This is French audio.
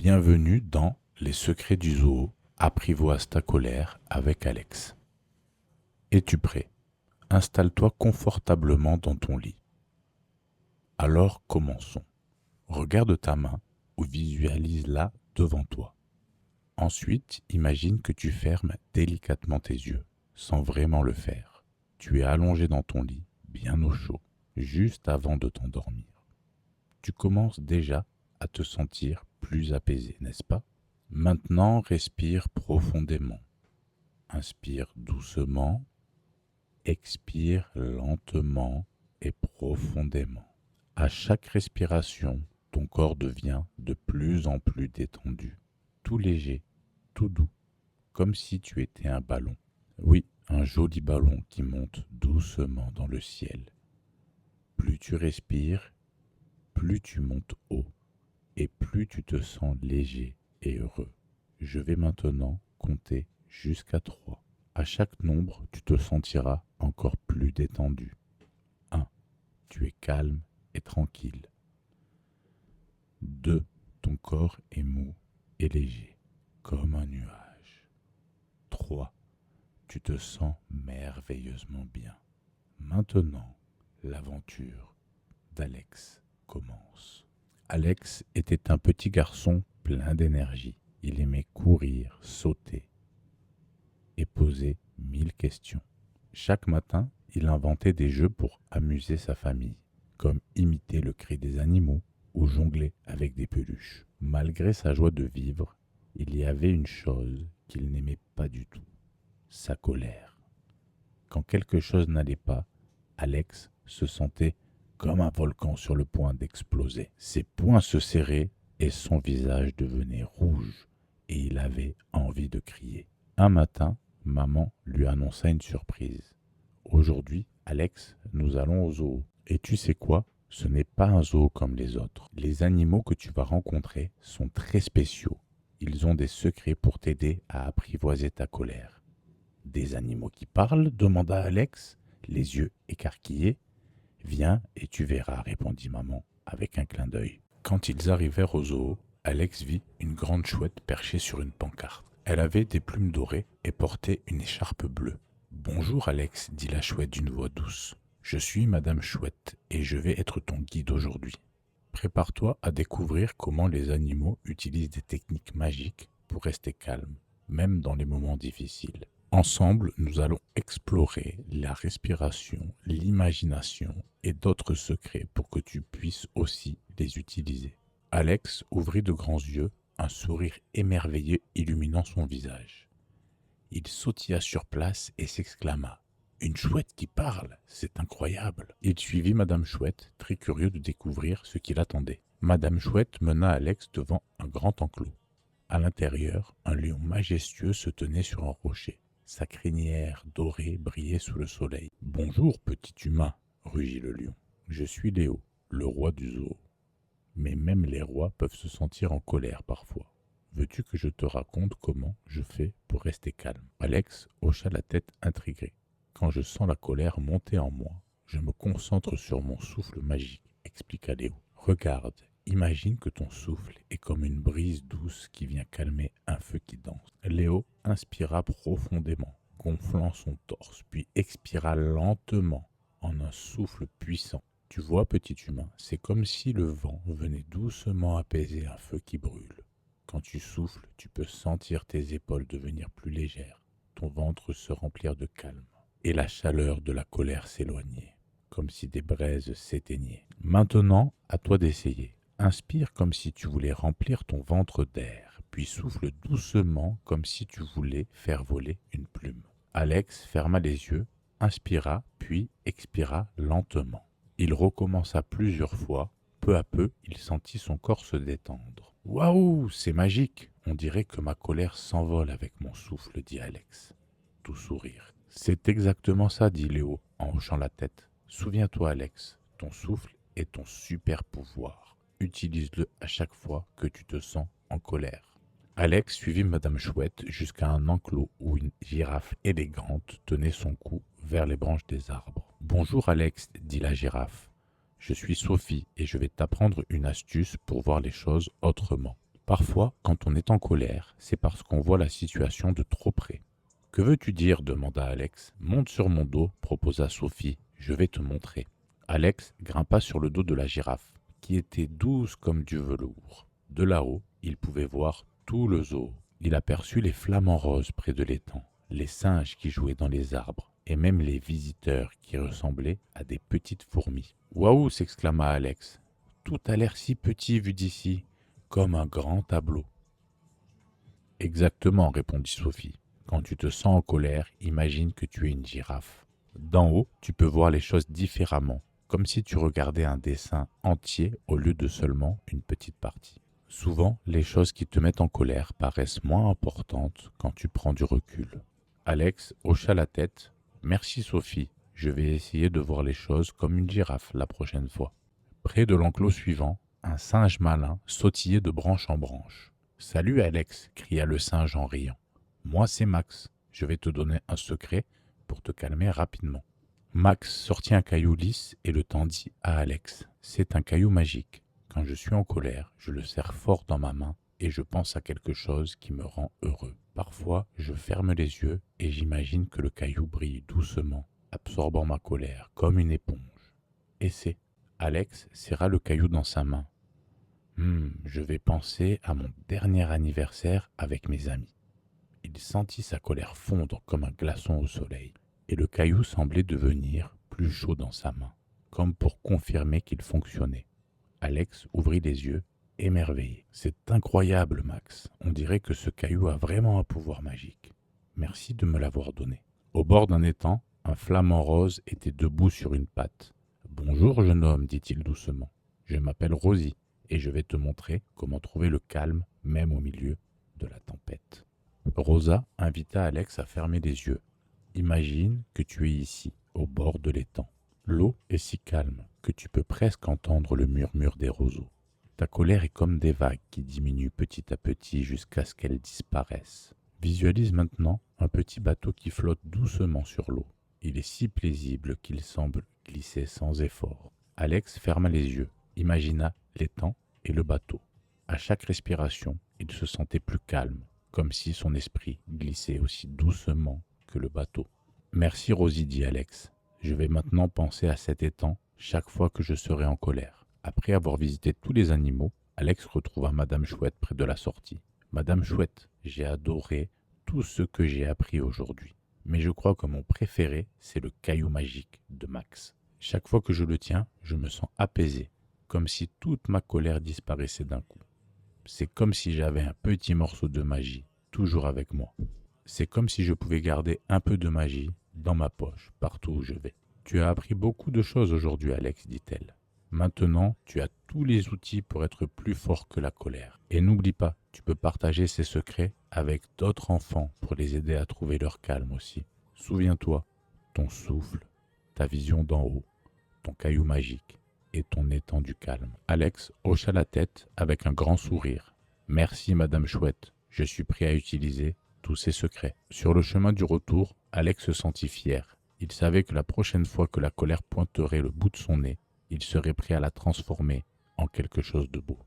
Bienvenue dans Les secrets du zoo. Apprivoise ta colère avec Alex. Es-tu prêt? Installe-toi confortablement dans ton lit. Alors commençons. Regarde ta main ou visualise-la devant toi. Ensuite, imagine que tu fermes délicatement tes yeux, sans vraiment le faire. Tu es allongé dans ton lit, bien au chaud, juste avant de t'endormir. Tu commences déjà à te sentir plus apaisé, n'est-ce pas? Maintenant, respire profondément. Inspire doucement, expire lentement et profondément. À chaque respiration, ton corps devient de plus en plus détendu, tout léger, tout doux, comme si tu étais un ballon. Oui, un joli ballon qui monte doucement dans le ciel. Plus tu respires, plus tu montes haut et plus tu te sens léger et heureux. Je vais maintenant compter jusqu'à 3. À chaque nombre, tu te sentiras encore plus détendu. 1. Tu es calme et tranquille. 2. Ton corps est mou et léger, comme un nuage. 3. Tu te sens merveilleusement bien. Maintenant, l'aventure d'Alex commence. Alex était un petit garçon plein d'énergie. Il aimait courir, sauter et poser 1000 questions. Chaque matin, il inventait des jeux pour amuser sa famille, comme imiter le cri des animaux ou jongler avec des peluches. Malgré sa joie de vivre, il y avait une chose qu'il n'aimait pas du tout, sa colère. Quand quelque chose n'allait pas, Alex se sentait comme un volcan sur le point d'exploser. Ses poings se serraient et son visage devenait rouge et il avait envie de crier. Un matin, maman lui annonça une surprise. Aujourd'hui, Alex, nous allons au zoo. Et tu sais quoi? Ce n'est pas un zoo comme les autres. Les animaux que tu vas rencontrer sont très spéciaux. Ils ont des secrets pour t'aider à apprivoiser ta colère. Des animaux qui parlent? Demanda Alex, les yeux écarquillés. Viens et tu verras, répondit maman avec un clin d'œil. Quand ils arrivèrent au zoo, Alex vit une grande chouette perchée sur une pancarte. Elle avait des plumes dorées et portait une écharpe bleue. Bonjour Alex, dit la chouette d'une voix douce. Je suis Madame Chouette et je vais être ton guide aujourd'hui. Prépare-toi à découvrir comment les animaux utilisent des techniques magiques pour rester calmes, même dans les moments difficiles. Ensemble, nous allons explorer la respiration, l'imagination et d'autres secrets pour que tu puisses aussi les utiliser. Alex ouvrit de grands yeux, un sourire émerveillé illuminant son visage. Il sautilla sur place et s'exclama « Une chouette qui parle, c'est incroyable !» Il suivit Madame Chouette, très curieux de découvrir ce qui l'attendait. Madame Chouette mena Alex devant un grand enclos. À l'intérieur, un lion majestueux se tenait sur un rocher. Sa crinière dorée brillait sous le soleil. « Bonjour, petit humain !» rugit le lion. « Je suis Léo, le roi du zoo. Mais même les rois peuvent se sentir en colère parfois. Veux-tu que je te raconte comment je fais pour rester calme ?» Alex hocha la tête intrigué. « Quand je sens la colère monter en moi, je me concentre sur mon souffle magique, » expliqua Léo. « Regarde, imagine que ton souffle est comme une brise douce qui vient calmer un feu qui danse. » Léo inspira profondément, gonflant son torse, puis expira lentement en un souffle puissant. Tu vois, petit humain, c'est comme si le vent venait doucement apaiser un feu qui brûle. Quand tu souffles, tu peux sentir tes épaules devenir plus légères, ton ventre se remplir de calme, et la chaleur de la colère s'éloigner, comme si des braises s'éteignaient. Maintenant, à toi d'essayer. Inspire comme si tu voulais remplir ton ventre d'air, puis souffle doucement comme si tu voulais faire voler une plume. Alex ferma les yeux, inspira, puis expira lentement. Il recommença plusieurs fois. Peu à peu, il sentit son corps se détendre. « Waouh, c'est magique! On dirait que ma colère s'envole avec mon souffle, dit Alex, tout sourire. « C'est exactement ça, dit Léo en hochant la tête. Souviens-toi, Alex, ton souffle est ton super pouvoir. Utilise-le à chaque fois que tu te sens en colère. » Alex suivit Madame Chouette jusqu'à un enclos où une girafe élégante tenait son cou vers les branches des arbres. « Bonjour Alex, dit la girafe. Je suis Sophie et je vais t'apprendre une astuce pour voir les choses autrement. Parfois, quand on est en colère, c'est parce qu'on voit la situation de trop près. Que veux-tu dire demanda Alex. Monte sur mon dos, proposa Sophie. Je vais te montrer. Alex grimpa sur le dos de la girafe, qui était douce comme du velours. De là-haut, il pouvait voir tout le zoo. Il aperçut les flamants roses près de l'étang, les singes qui jouaient dans les arbres, et même les visiteurs qui ressemblaient à des petites fourmis. Waouh s'exclama Alex. Tout a l'air si petit vu d'ici, comme un grand tableau. Exactement, répondit Sophie. Quand tu te sens en colère, imagine que tu es une girafe. D'en haut, tu peux voir les choses différemment, comme si tu regardais un dessin entier au lieu de seulement une petite partie. Souvent, les choses qui te mettent en colère paraissent moins importantes quand tu prends du recul. Alex hocha la tête. Merci Sophie, je vais essayer de voir les choses comme une girafe la prochaine fois. Près de l'enclos suivant, un singe malin sautillait de branche en branche. Salut Alex, cria le singe en riant. Moi c'est Max, je vais te donner un secret pour te calmer rapidement. Max sortit un caillou lisse et le tendit à Alex. C'est un caillou magique. Quand je suis en colère, je le serre fort dans ma main et je pense à quelque chose qui me rend heureux. Parfois, je ferme les yeux et j'imagine que le caillou brille doucement, absorbant ma colère comme une éponge. Et c'est. Alex serra le caillou dans sa main. Je vais penser à mon dernier anniversaire avec mes amis. Il sentit sa colère fondre comme un glaçon au soleil, et le caillou semblait devenir plus chaud dans sa main, comme pour confirmer qu'il fonctionnait. Alex ouvrit les yeux, émerveillé. C'est incroyable, Max. On dirait que ce caillou a vraiment un pouvoir magique. Merci de me l'avoir donné. Au bord d'un étang, un flamant rose était debout sur une patte. Bonjour, jeune homme, dit-il doucement. Je m'appelle Rosie, et je vais te montrer comment trouver le calme, même au milieu de la tempête. Rosa invita Alex à fermer les yeux. Imagine que tu es ici, au bord de l'étang. L'eau est si calme que tu peux presque entendre le murmure des roseaux. Ta colère est comme des vagues qui diminuent petit à petit jusqu'à ce qu'elles disparaissent. Visualise maintenant un petit bateau qui flotte doucement sur l'eau. Il est si paisible qu'il semble glisser sans effort. Alex ferma les yeux, imagina l'étang et le bateau. À chaque respiration, il se sentait plus calme, comme si son esprit glissait aussi doucement que le bateau. Merci Rosie, dit Alex. Je vais maintenant penser à cet étang chaque fois que je serai en colère. Après avoir visité tous les animaux, Alex retrouva Madame Chouette près de la sortie. Madame Chouette, j'ai adoré tout ce que j'ai appris aujourd'hui. Mais je crois que mon préféré, c'est le caillou magique de Max. Chaque fois que je le tiens, je me sens apaisé, comme si toute ma colère disparaissait d'un coup. C'est comme si j'avais un petit morceau de magie, toujours avec moi. C'est comme si je pouvais garder un peu de magie dans ma poche, partout où je vais. Tu as appris beaucoup de choses aujourd'hui, Alex, dit-elle. Maintenant, tu as tous les outils pour être plus fort que la colère. Et n'oublie pas, tu peux partager ces secrets avec d'autres enfants pour les aider à trouver leur calme aussi. Souviens-toi, ton souffle, ta vision d'en haut, ton caillou magique et ton étang du calme. Alex hocha la tête avec un grand sourire. Merci, Madame Chouette, je suis prêt à utiliser tous ces secrets. Sur le chemin du retour, Alex se sentit fier. Il savait que la prochaine fois que la colère pointerait le bout de son nez, il serait prêt à la transformer en quelque chose de beau.